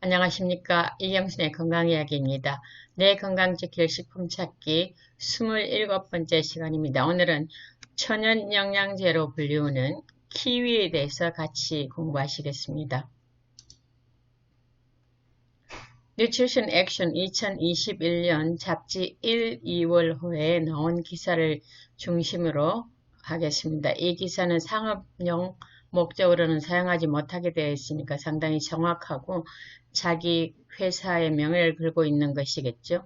안녕하십니까. 이경순의 건강이야기입니다. 내 건강 지킬 식품 찾기 27번째 시간입니다. 오늘은 천연 영양제로 불리우는 키위에 대해서 같이 공부하시겠습니다. Nutrition Action 2021년 잡지 1, 2월호에 나온 기사를 중심으로 하겠습니다. 이 기사는 상업용 목적으로는 사용하지 못하게 되어 있으니까 상당히 정확하고 자기 회사의 명예를 걸고 있는 것이겠죠.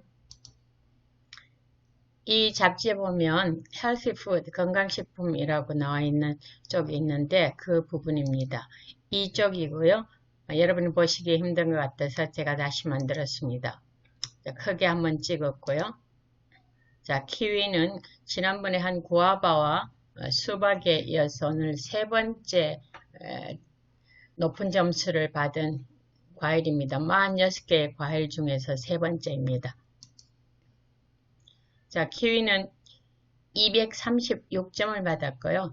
이 잡지에 보면 Healthy Food, 건강식품이라고 나와 있는 쪽이 있는데 그 부분입니다. 이 쪽이고요. 여러분이 보시기 힘든 것 같아서 제가 다시 만들었습니다. 자, 크게 한번 찍었고요. 자, 키위는 지난번에 한 구아바와 수박에 이어서 오늘 세 번째 높은 점수를 받은 과일입니다. 46개의 과일 중에서 세 번째입니다. 자, 키위는 236점을 받았고요.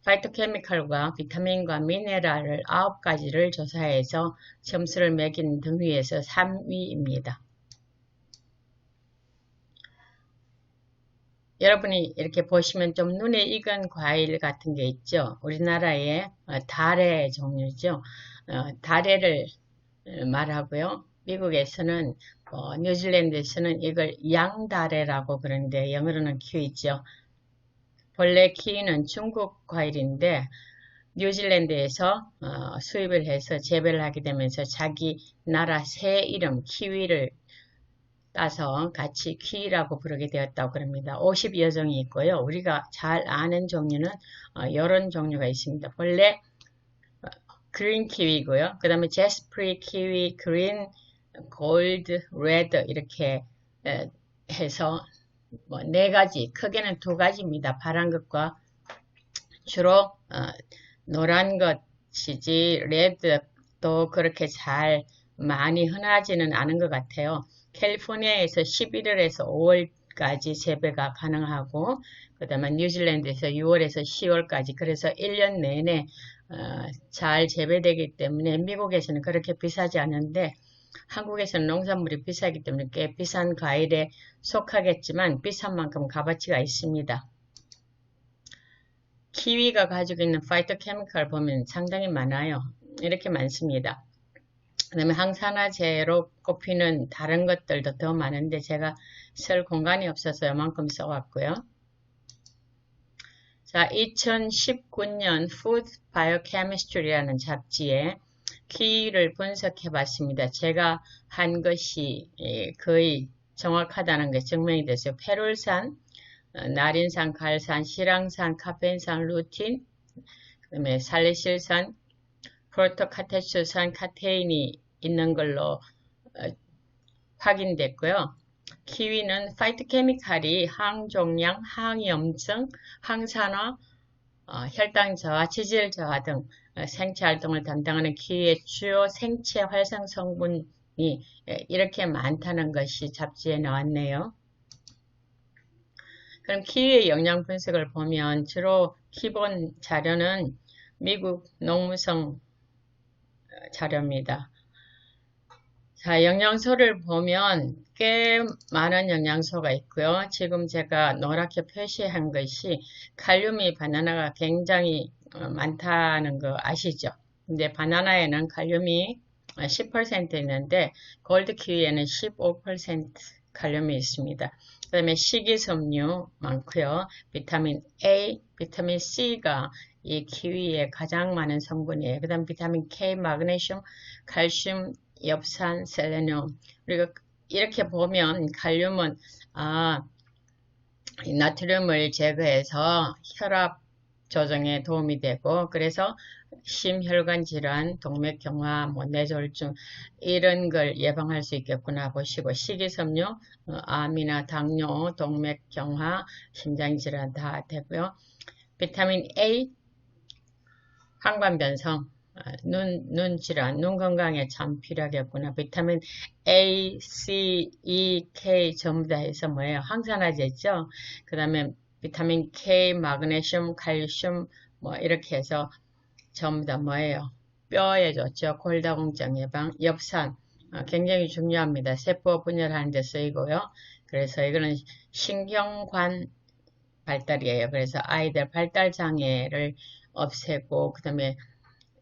파이토케미컬과 비타민과 미네랄을 9가지를 조사해서 점수를 매긴 등위에서 3위입니다. 여러분이 이렇게 보시면 좀 눈에 익은 과일 같은 게 있죠. 우리나라의 다래 종류죠. 다래를 말하고요. 미국에서는 뉴질랜드에서는 이걸 양다래라고 그러는데 영어로는 키위죠. 본래 키위는 중국 과일인데 뉴질랜드에서 수입을 해서 재배를 하게 되면서 자기 나라 새 이름 키위를 따서 같이 키위라고 부르게 되었다고 그럽니다. 50여 종이 있고요. 우리가 잘 아는 종류는 이런 종류가 있습니다. 본래 그린 키위고요. 그 다음에 제스프리 키위, 그린, 골드, 레드 이렇게 해서 네 가지, 크게는 두 가지입니다. 파란 것과 주로 노란 것이지 레드도 그렇게 잘 많이 흔하지는 않은 것 같아요. 캘리포니아에서 11월에서 5월까지 재배가 가능하고 그 다음에 뉴질랜드에서 6월에서 10월까지 그래서 1년 내내 잘 재배되기 때문에 미국에서는 그렇게 비싸지 않은데 한국에서는 농산물이 비싸기 때문에 꽤 비싼 과일에 속하겠지만 비싼 만큼 값어치가 있습니다. 키위가 가지고 있는 파이토케미컬 보면 상당히 많아요. 이렇게 많습니다. 그 다음에 항산화제로 꼽히는 다른 것들도 더 많은데 제가 쓸 공간이 없어서 이만큼 써왔고요. 자, 2019년 Food Biochemistry라는 잡지에 키위를 분석해 봤습니다. 제가 한 것이 거의 정확하다는 게 증명이 됐어요. 페룰산, 나린산, 갈산, 시랑산, 카페인산, 루틴, 그 다음에 살리실산, 프로토카테수산, 카테인이 있는 걸로 확인됐고요. 키위는 파이토케미칼이 항종양, 항염증, 항산화, 혈당 저하, 체질 저하 등 생체 활동을 담당하는 키위의 주요 생체 활성 성분이 이렇게 많다는 것이 잡지에 나왔네요. 그럼 키위의 영양 분석을 보면 주로 기본 자료는 미국 농무성 자료입니다. 자, 영양소를 보면 꽤 많은 영양소가 있고요. 지금 제가 노랗게 표시한 것이 칼륨이 바나나가 굉장히 많다는 거 아시죠? 근데 바나나에는 칼륨이 10% 있는데 골드 키위에는 15% 칼륨이 있습니다. 그 다음에 식이섬유 많고요. 비타민 A, 비타민 C가 이 키위에 가장 많은 성분이에요. 그 다음 비타민 K, 마그네슘, 칼슘, 엽산, 셀레늄. 그리고 이렇게 보면 칼륨은 나트륨을 제거해서 혈압 조정에 도움이 되고 그래서 심혈관 질환, 동맥경화, 뇌졸중 이런 걸 예방할 수 있겠구나 보시고 식이섬유, 암이나 당뇨, 동맥경화, 심장질환 다 되고요. 비타민 A, 항관변성, 눈 질환, 눈 건강에 참 필요하겠구나. 비타민 A, C, E, K 전부 다 해서 뭐예요? 항산화제죠. 그 다음에 비타민 K, 마그네슘, 칼슘 뭐 이렇게 해서 전부 다 뭐예요? 뼈에 좋죠. 골다공증 예방, 엽산 굉장히 중요합니다. 세포 분열하는 데 쓰이고요. 그래서 이거는 신경관 발달이에요. 그래서 아이들 발달 장애를 없애고 그 다음에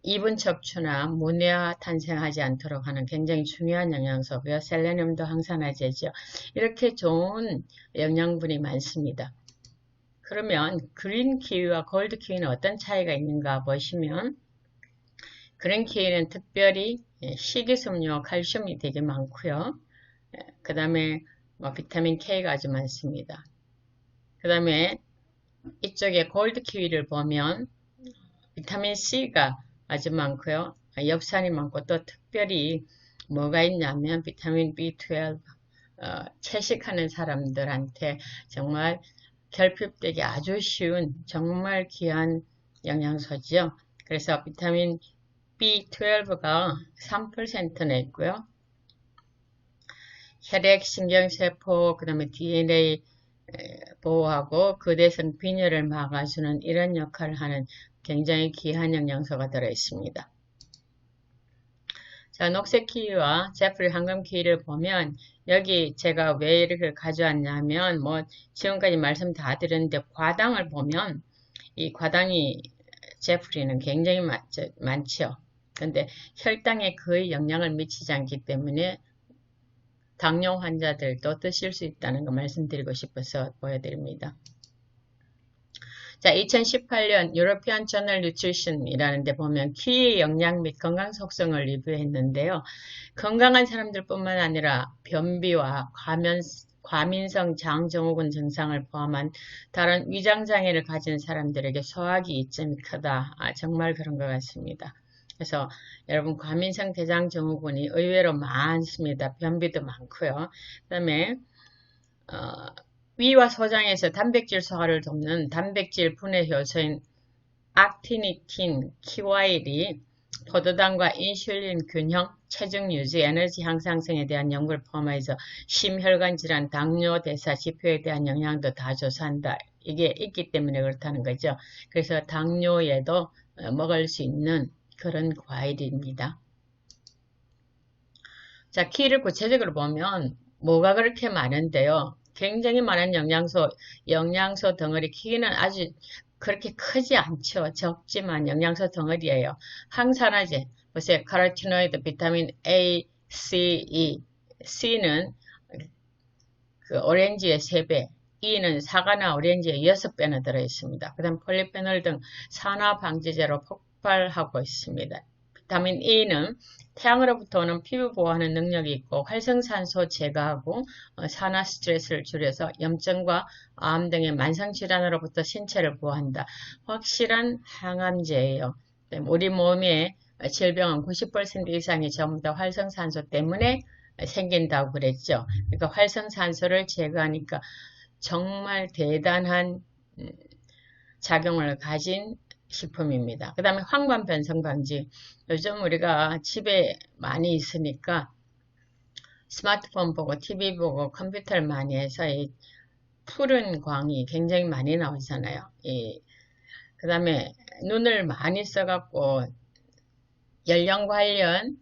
이분 척추나 문외화 탄생하지 않도록 하는 굉장히 중요한 영양소고요. 셀레늄도 항산화제죠. 이렇게 좋은 영양분이 많습니다. 그러면 그린 키위와 골드 키위는 어떤 차이가 있는가 보시면 그린 키위는 특별히 식이섬유와 칼슘이 되게 많고요. 그 다음에 비타민 K가 아주 많습니다. 그 다음에 이쪽에 골드 키위를 보면 비타민 C가 아주 많고요. 엽산이 많고 또 특별히 뭐가 있냐면 비타민 B12 채식하는 사람들한테 정말 결핍되기 아주 쉬운 정말 귀한 영양소죠. 그래서 비타민 B12가 3%나 있고요. 혈액, 신경세포, 그 다음에 DNA 보호하고 그대성 빈혈을 막아주는 이런 역할을 하는 굉장히 귀한 영양소가 들어있습니다. 자, 녹색 키위와 제프리 황금 키위를 보면 여기 제가 왜 이렇게 가져왔냐면 지금까지 말씀 다 드렸는데 과당을 보면 이 과당이 제프리는 굉장히 많죠. 근데 혈당에 거의 영향을 미치지 않기 때문에 당뇨 환자들도 드실 수 있다는 거 말씀드리고 싶어서 보여드립니다. 자, 2018년 유로피안 저널 뉴트리션이라는 데 보면 키위의 영양 및 건강 속성을 리뷰했는데요. 건강한 사람들뿐만 아니라 변비와 과민성 장증후군 증상을 포함한 다른 위장장애를 가진 사람들에게 소화기 이점이 크다. 정말 그런 것 같습니다. 그래서 여러분 과민성 대장증후군이 의외로 많습니다. 변비도 많고요. 그 다음에 위와 소장에서 단백질 소화를 돕는 단백질 분해 효소인 악티니틴, 키와일이 포도당과 인슐린 균형, 체중 유지, 에너지 향상성에 대한 연구를 포함해서 심혈관 질환, 당뇨 대사 지표에 대한 영향도 다 조사한다. 이게 있기 때문에 그렇다는 거죠. 그래서 당뇨에도 먹을 수 있는 그런 과일입니다. 자, 키위를 구체적으로 보면 뭐가 그렇게 많은데요. 굉장히 많은 영양소 덩어리. 키위는 아주 그렇게 크지 않죠. 적지만 영양소 덩어리예요. 항산화제, 보세요. 카로티노이드, 비타민 A, C, E. C는 그 오렌지의 3배, E는 사과나 오렌지의 6배나 들어있습니다. 그 다음 폴리페놀 등 산화 방지제로 폭발하고 있습니다. 비타민 E는 태양으로부터 오는 피부 보호하는 능력이 있고 활성산소 제거하고 산화 스트레스를 줄여서 염증과 암 등의 만성질환으로부터 신체를 보호한다. 확실한 항암제예요. 우리 몸의 질병은 90% 이상이 전부 다 활성산소 때문에 생긴다고 그랬죠. 그러니까 활성산소를 제거하니까 정말 대단한 작용을 가진 식품입니다. 그 다음에 황반 변성 방지. 요즘 우리가 집에 많이 있으니까 스마트폰 보고 TV 보고 컴퓨터를 많이 해서 이 푸른 광이 굉장히 많이 나오잖아요. 그 다음에 눈을 많이 써갖고 연령 관련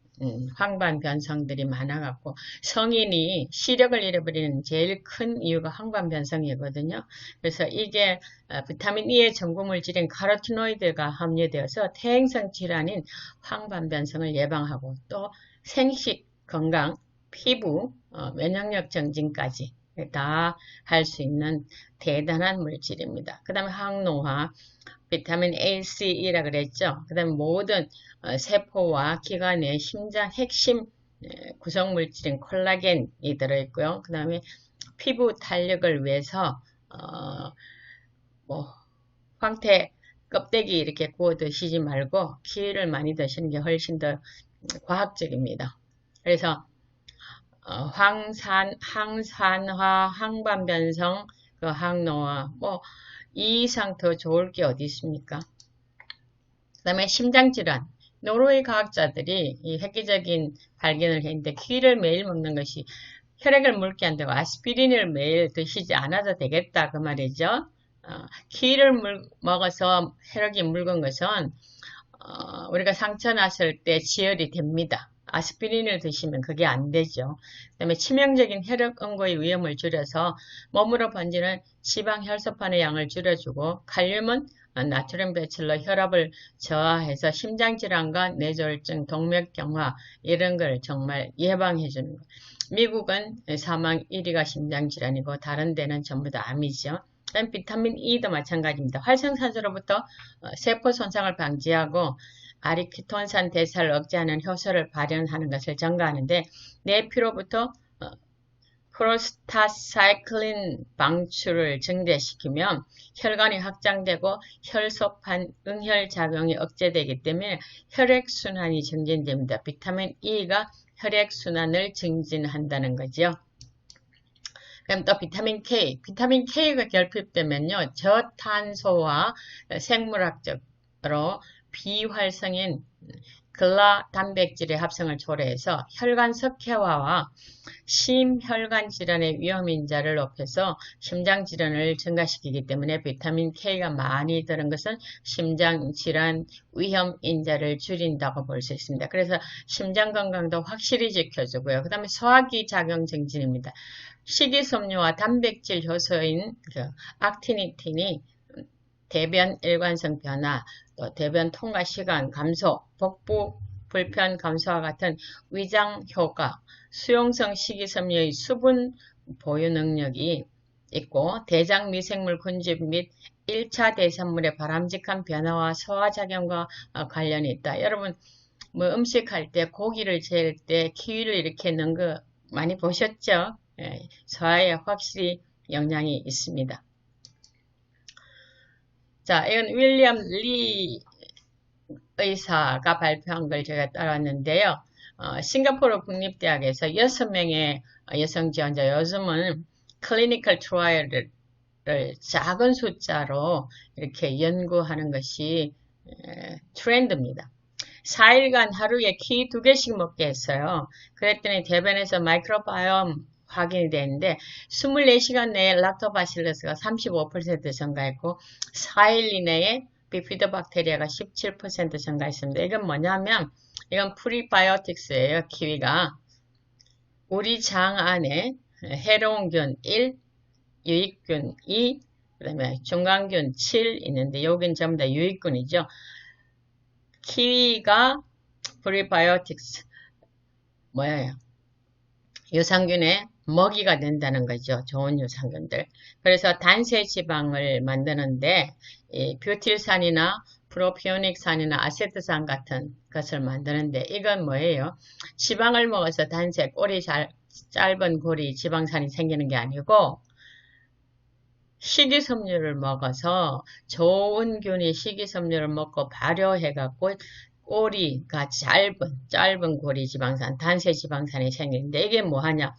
황반 변성들이 많아갖고 성인이 시력을 잃어버리는 제일 큰 이유가 황반 변성이거든요. 그래서 이게 비타민 E의 전구물질인 카로티노이드가 함유되어서 퇴행성 질환인 황반 변성을 예방하고 또 생식 건강, 피부, 면역력 정진까지 다 할 수 있는 대단한 물질입니다. 그 다음에 항노화, 비타민 A, C, E라 그랬죠. 그 다음에 모든 세포와 기관의 심장 핵심 구성물질인 콜라겐이 들어있고요. 그 다음에 피부 탄력을 위해서 황태 껍데기 이렇게 구워 드시지 말고 키위를 많이 드시는 게 훨씬 더 과학적입니다. 그래서 항산화, 항반변성, 그 항노화 이 이상 더 좋을 게 어디 있습니까? 그 다음에 심장질환. 노르웨이 과학자들이 이 획기적인 발견을 했는데 키위를 매일 먹는 것이 혈액을 묽게 한다고 아스피린을 매일 드시지 않아도 되겠다 그 말이죠. 키위를 먹어서 혈액이 묽은 것은 우리가 상처 났을 때 지혈이 됩니다. 아스피린을 드시면 그게 안 되죠. 그다음에 치명적인 혈액 응고의 위험을 줄여서 몸으로 번지는 지방 혈소판의 양을 줄여주고, 칼륨은 나트륨 배출로 혈압을 저하해서 심장질환과 뇌졸중, 동맥경화 이런 걸 정말 예방해 주는 거예요. 미국은 사망 1위가 심장질환이고 다른 데는 전부 다 암이죠. 그다음 비타민 E도 마찬가지입니다. 활성산소로부터 세포 손상을 방지하고 아리키톤산 대사를 억제하는 효소를 발현하는 것을 증가하는데, 뇌 피로부터 프로스타사이클린 방출을 증대시키면 혈관이 확장되고 혈소판 응혈작용이 억제되기 때문에 혈액순환이 증진됩니다. 비타민 E가 혈액순환을 증진한다는 거죠. 그럼 또 비타민 K. 비타민 K가 결핍되면요, 저탄소와 생물학적으로 비활성인 글라 단백질의 합성을 초래해서 혈관 석회화와 심혈관 질환의 위험 인자를 높여서 심장 질환을 증가시키기 때문에 비타민 K가 많이 들은 것은 심장 질환 위험 인자를 줄인다고 볼 수 있습니다. 그래서 심장 건강도 확실히 지켜주고요. 그 다음에 소화기 작용 증진입니다. 식이섬유와 단백질 효소인 악티니틴이 대변 일관성 변화, 또 대변 통과 시간 감소, 복부 불편 감소와 같은 위장 효과, 수용성 식이섬유의 수분 보유 능력이 있고, 대장 미생물 군집 및 1차 대사물의 바람직한 변화와 소화작용과 관련이 있다. 여러분, 음식할 때 고기를 재울 때 키위를 이렇게 넣은 거 많이 보셨죠? 소화에 확실히 영향이 있습니다. 자, 이건 윌리엄 리 의사가 발표한 걸 제가 따라왔는데요. 싱가포르 국립대학에서 6명의 여성 지원자, 요즘은 클리니컬 트라이얼을 작은 숫자로 이렇게 연구하는 것이 트렌드입니다. 4일간 하루에 키위 2개씩 먹게 했어요. 그랬더니 대변에서 마이크로바이옴 확인이 되는데 24시간 내에 락토바실러스가 35% 증가했고 4일 이내에 비피더박테리아가 17% 증가했습니다. 이건 뭐냐면 이건 프리바이오틱스예요. 키위가 우리 장 안에 해로운균 1, 유익균 2, 그 다음에 중간균 7 있는데 여긴 전부 다 유익균이죠. 키위가 프리바이오틱스 뭐예요? 유산균의 먹이가 된다는 거죠. 좋은 유산균들. 그래서 단세 지방을 만드는데 뷰틸산이나 프로피오닉산이나 아세트산 같은 것을 만드는데 이건 뭐예요? 지방을 먹어서 단세, 꼬리 짧은 고리 지방산이 생기는 게 아니고 식이섬유를 먹어서 좋은 균이 식이섬유를 먹고 발효해갖고 꼬리가 짧은 고리 지방산, 단세 지방산이 생기는데 이게 뭐하냐?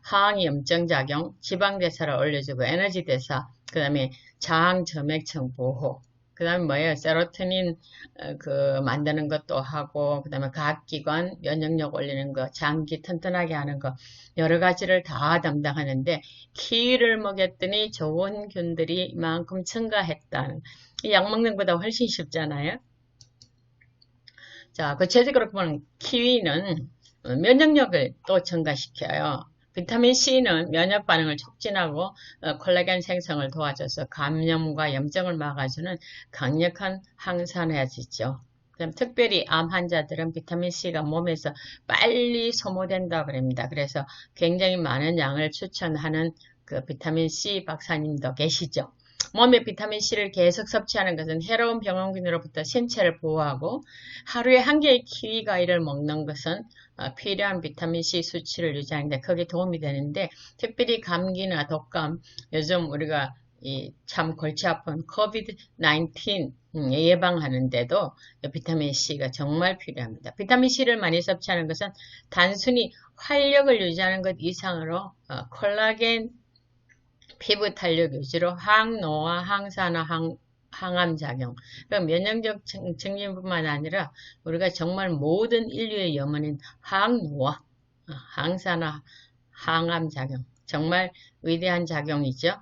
항 염증작용, 지방대사를 올려주고 에너지대사, 그 다음에 장 점액층 보호, 그 다음에 뭐예요? 세로토닌 만드는 것도 하고, 그 다음에 각기관 면역력 올리는 거, 장기 튼튼하게 하는 거 여러 가지를 다 담당하는데 키위를 먹였더니 좋은 균들이 이만큼 증가했다는, 이 약 먹는 것보다 훨씬 쉽잖아요. 자, 구체적으로 보면 키위는 면역력을 또 증가시켜요. 비타민 C는 면역 반응을 촉진하고 콜라겐 생성을 도와줘서 감염과 염증을 막아주는 강력한 항산화제죠. 그다음 특별히 암 환자들은 비타민 C가 몸에서 빨리 소모된다고 그럽니다. 그래서 굉장히 많은 양을 추천하는 그 비타민 C 박사님도 계시죠. 몸에 비타민 C를 계속 섭취하는 것은 해로운 병원균으로부터 신체를 보호하고 하루에 한 개의 키위 과일을 먹는 것은 필요한 비타민 C 수치를 유지하는데 크게 도움이 되는데 특별히 감기나 독감, 요즘 우리가 참 골치 아픈 COVID-19 예방하는데도 비타민 C가 정말 필요합니다. 비타민 C를 많이 섭취하는 것은 단순히 활력을 유지하는 것 이상으로 콜라겐 피부 탄력 유지로 항노화, 항산화, 항암작용, 면역력 증진뿐만 아니라 우리가 정말 모든 인류의 염원인 항노화, 항산화, 항암작용, 정말 위대한 작용이죠.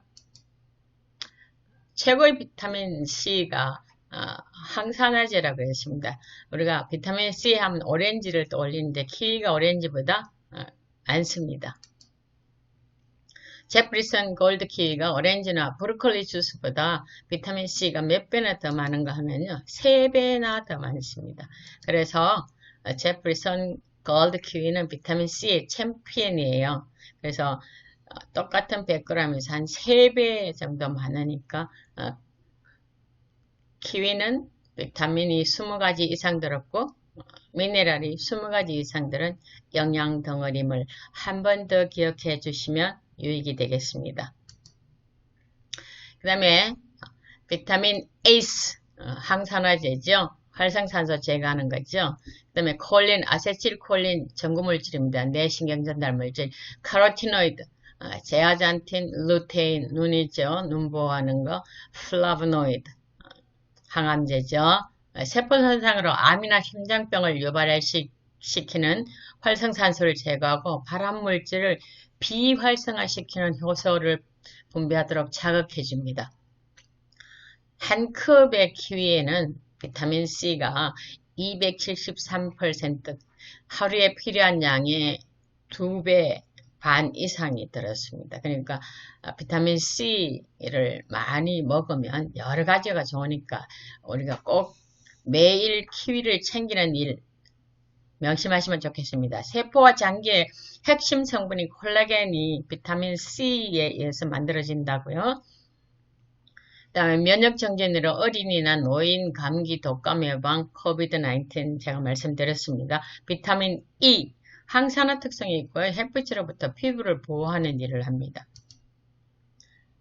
최고의 비타민 C가 항산화제라고 했습니다. 우리가 비타민 C 하면 오렌지를 떠올리는데 키위가 오렌지보다 많습니다. 제프리슨 골드 키위가 오렌지나 브로콜리 주스보다 비타민 C가 몇 배나 더 많은가 하면요. 3배나 더 많습니다. 그래서 제프리슨 골드 키위는 비타민 C의 챔피언이에요. 그래서 똑같은 100g에서 한 3배 정도 많으니까 키위는 비타민이 20가지 이상 들었고 미네랄이 20가지 이상 들은 영양 덩어림을 한 번 더 기억해 주시면 유익이 되겠습니다. 그 다음에 비타민 에이스 항산화제죠. 활성산소 제거하는 거죠. 그 다음에 콜린, 아세틸콜린 전구물질입니다. 뇌신경전달물질, 카로티노이드, 제아잔틴, 루테인, 눈이죠. 눈 보호하는 거, 플라보노이드, 항암제죠. 세포선상으로 암이나 심장병을 유발시키는 활성산소를 제거하고 발암물질을 비활성화시키는 효소를 분비하도록 자극해줍니다. 한 컵의 키위에는 비타민 C가 273% 하루에 필요한 양의 2배 반 이상이 들었습니다. 그러니까 비타민 C를 많이 먹으면 여러 가지가 좋으니까 우리가 꼭 매일 키위를 챙기는 일 명심하시면 좋겠습니다. 세포와 장기의 핵심 성분인 콜라겐이 비타민 C에 의해서 만들어진다고요. 그 다음에 면역정전으로 어린이나 노인, 감기, 독감 예방, 코비드-19 제가 말씀드렸습니다. 비타민 E, 항산화 특성이 있고 햇빛으로부터 피부를 보호하는 일을 합니다.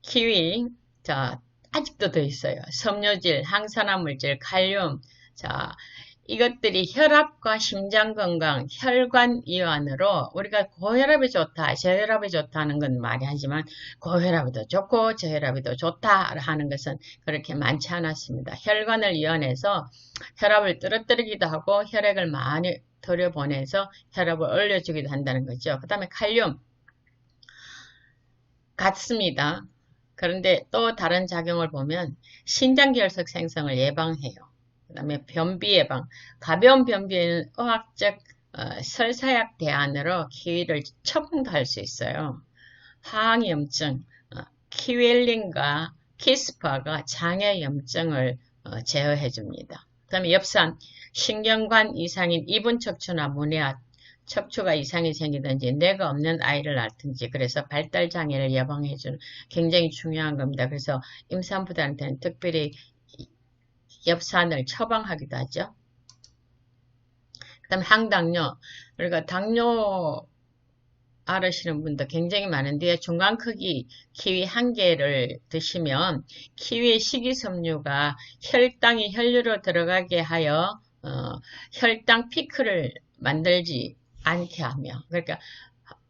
키위, 자 아직도 더 있어요. 섬유질, 항산화 물질, 칼륨, 자 이것들이 혈압과 심장건강, 혈관이완으로 우리가 고혈압이 좋다, 저혈압이 좋다 하는 건 말이 하지만 고혈압이 더 좋고 저혈압이 더 좋다 하는 것은 그렇게 많지 않았습니다. 혈관을 이완해서 혈압을 떨어뜨리기도 하고 혈액을 많이 들여보내서 혈압을 올려주기도 한다는 거죠. 그 다음에 칼륨 같습니다. 그런데 또 다른 작용을 보면 신장결석 생성을 예방해요. 그 다음에 변비 예방, 가벼운 변비에는 의학적 설사약 대안으로 키위를 처방도 할 수 있어요. 항염증, 키웰린과 키스파가 장애염증을 제어해 줍니다. 그 다음에 엽산, 신경관 이상인 이분 척추나 문해압, 척추가 이상이 생기든지 뇌가 없는 아이를 낳든지 그래서 발달 장애를 예방해주는 굉장히 중요한 겁니다. 그래서 임산부들한테는 특별히 엽산을 처방하기도 하죠. 그 다음에 항당뇨, 그러니까 당뇨 앓으시는 분도 굉장히 많은데 중간 크기 키위 한 개를 드시면 키위의 식이섬유가 혈당이 혈류로 들어가게 하여 혈당 피크를 만들지 않게 하며 그러니까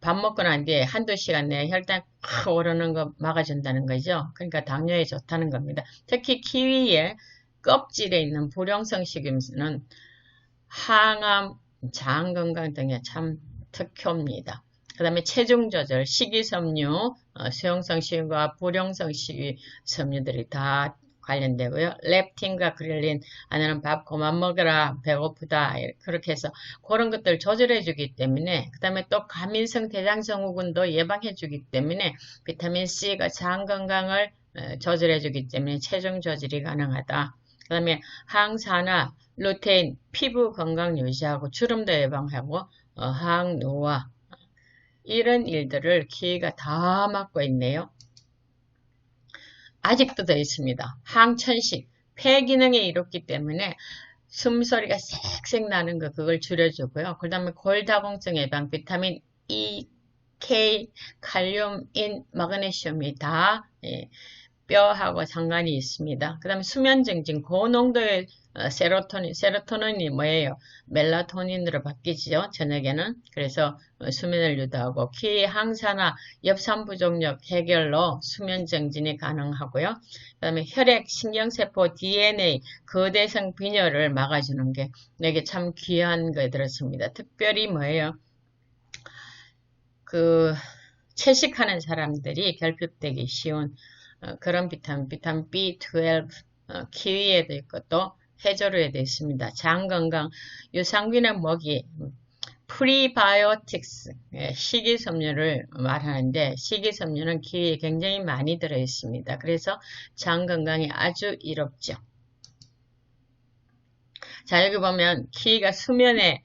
밥 먹고 난 뒤에 한두 시간 내에 혈당 확 오르는 거 막아준다는 거죠. 그러니까 당뇨에 좋다는 겁니다. 특히 키위에 껍질에 있는 불용성 식이섬유는 항암, 장 건강 등에 참 특효입니다. 그 다음에 체중 조절, 식이섬유, 수용성 식이섬유와 불용성 식이섬유들이 다 관련되고요. 렙틴과 그렐린, 아내는 밥 그만 먹어라, 배고프다, 그렇게 해서 그런 것들 조절해 주기 때문에 그 다음에 또 가민성 대장증후군도 예방해 주기 때문에 비타민 C가 장 건강을 조절해 주기 때문에 체중 조절이 가능하다. 그 다음에 항산화, 루테인, 피부 건강 유지하고 주름도 예방하고 항노화 이런 일들을 키위가 다 맡고 있네요. 아직도 더 있습니다. 항천식, 폐 기능이 이롭기 때문에 숨소리가 쌕쌕 나는 거 그걸 줄여주고요. 그 다음에 골다공증 예방, 비타민 E, K, 칼륨, 인, 마그네슘이 다 뼈하고 상관이 있습니다. 그 다음에 수면 증진, 고농도의 세로토닌이 뭐예요? 멜라토닌으로 바뀌죠. 저녁에는. 그래서 수면을 유도하고 키위 항산화, 엽산 부족력 해결로 수면 증진이 가능하고요. 그 다음에 혈액, 신경세포, DNA, 거대성 빈혈을 막아주는 게 내게 참 귀한 거에 들었습니다. 특별히 뭐예요? 채식하는 사람들이 결핍되기 쉬운 그런 비타민 B12, 키위에도 있고 또 해조류에도 있습니다. 장 건강, 유산균의 먹이, 프리바이오틱스, 식이섬유를 말하는데 식이섬유는 키위에 굉장히 많이 들어 있습니다. 그래서 장 건강에 아주 이롭죠. 자, 여기 보면 키위가 수면에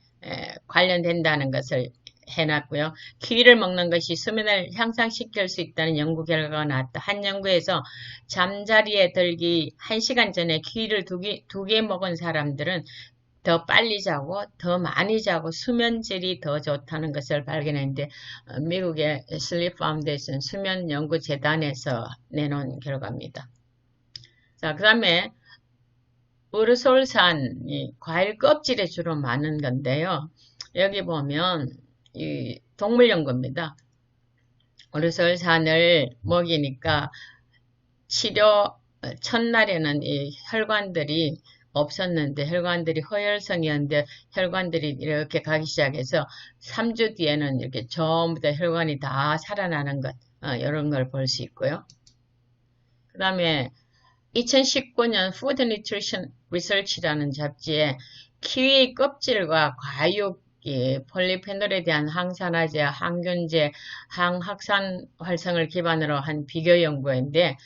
관련된다는 것을 해놨고요. 키위를 먹는 것이 수면을 향상시킬 수 있다는 연구 결과가 나왔다. 한 연구에서 잠자리에 들기 1시간 전에 키위를 두 개 먹은 사람들은 더 빨리 자고 더 많이 자고 수면질이 더 좋다는 것을 발견했는데 미국의 슬립 파운데이션 수면연구재단에서 내놓은 결과입니다. 자, 그 다음에 우르솔산이 과일 껍질에 주로 많은 건데요. 여기 보면 이 동물연구입니다. 우르솔산을 먹이니까 치료 첫날에는 이 혈관들이 없었는데 혈관들이 허혈성이었는데 혈관들이 이렇게 가기 시작해서 3주 뒤에는 이렇게 전부 다 혈관이 다 살아나는 것 이런 걸 볼 수 있고요. 그 다음에 2019년 Food Nutrition Research라는 잡지에 키위 껍질과 과육이 폴리페놀에 대한 항산화제, 항균제, 항확산 활성을 기반으로 한 비교 연구인데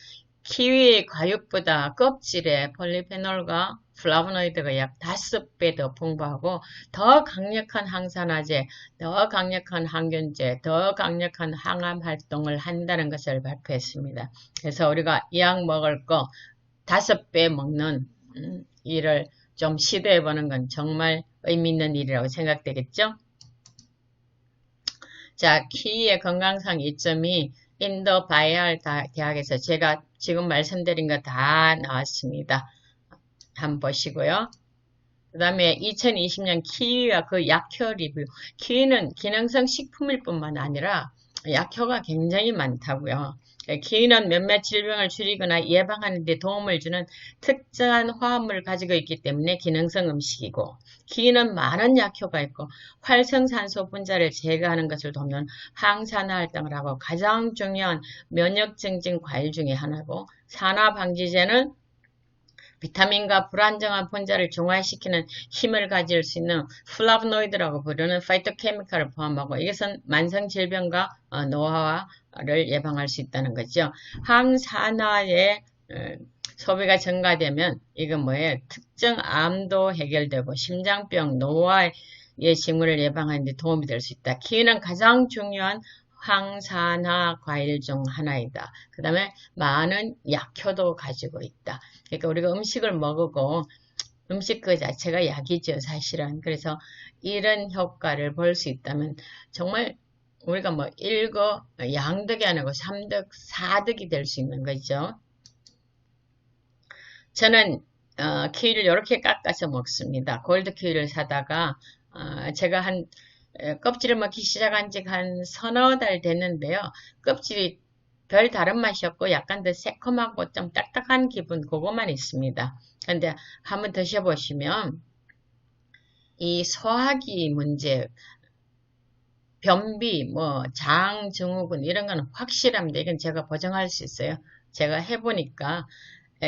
키위 과육보다 껍질에 폴리페놀과 플라보노이드가 약 5배 더 풍부하고 더 강력한 항산화제, 더 강력한 항균제, 더 강력한 항암 활동을 한다는 것을 발표했습니다. 그래서 우리가 이 약 먹을 거 5배 먹는 일을 좀 시도해보는 건 정말 의미 있는 일이라고 생각되겠죠? 자, 키위의 건강상 이점이 인도 바이알 대학에서 제가 지금 말씀드린 거 다 나왔습니다. 한번 보시고요. 그 다음에 2020년 키위와 그 약효 리뷰. 키위는 기능성 식품일 뿐만 아니라 약효가 굉장히 많다고요. 키위는 몇몇 질병을 줄이거나 예방하는 데 도움을 주는 특정한 화합물을 가지고 있기 때문에 기능성 음식이고 키위는 많은 약효가 있고 활성산소 분자를 제거하는 것을 돕는 항산화 활동을 하고 가장 중요한 면역 증진 과일 중에 하나고 산화방지제는 비타민과 불안정한 분자를 중화시키는 힘을 가질 수 있는 플라보노이드라고 부르는 파이토케미칼을 포함하고 이것은 만성질병과 노화를 예방할 수 있다는 거죠. 항산화의 소비가 증가되면 이건 뭐예요? 특정 암도 해결되고 심장병, 노화의 징후를 예방하는 데 도움이 될 수 있다. 키위는 가장 중요한 항산화 과일 중 하나이다. 그 다음에 많은 약효도 가지고 있다. 그러니까 우리가 음식을 먹고 음식 그 자체가 약이죠, 사실은. 그래서 이런 효과를 볼 수 있다면 정말 우리가 뭐 양득이 아니고 3득, 4득이 될 수 있는 거죠. 저는 키위를 이렇게 깎아서 먹습니다. 골드 키위를 사다가 제가 껍질을 먹기 시작한 지 한 서너 달 됐는데요. 껍질이 별 다른 맛이 없고 약간 더 새콤하고 좀 딱딱한 기분 그거만 있습니다. 근데 한번 드셔보시면 이 소화기 문제, 변비, 장 증후군 이런 건 확실합니다. 이건 제가 보장할 수 있어요. 제가 해보니까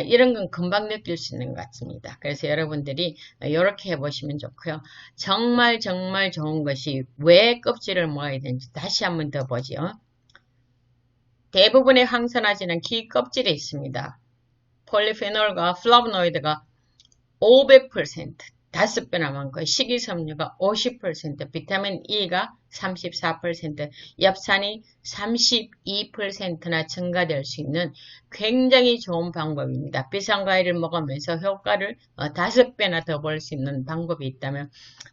이런 건 금방 느낄 수 있는 것 같습니다. 그래서 여러분들이 이렇게 해보시면 좋고요. 정말 정말 좋은 것이 왜 껍질을 먹어야 되는지 다시 한번 더 보죠. 대부분의 항산화제는 키 껍질에 있습니다. 폴리페놀과 플라보노이드가 500%, 5배나 많고 식이섬유가 50%, 비타민 E가 34%, 엽산이 32%나 증가될 수 있는 굉장히 좋은 방법입니다. 비싼 과일을 먹으면서 효과를 5배나 더 볼 수 있는 방법이 있다면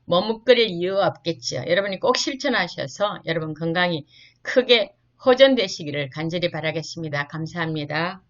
머뭇거릴 이유가 없겠죠. 여러분이 꼭 실천하셔서 여러분 건강이 크게 호전되시기를 간절히 바라겠습니다. 감사합니다.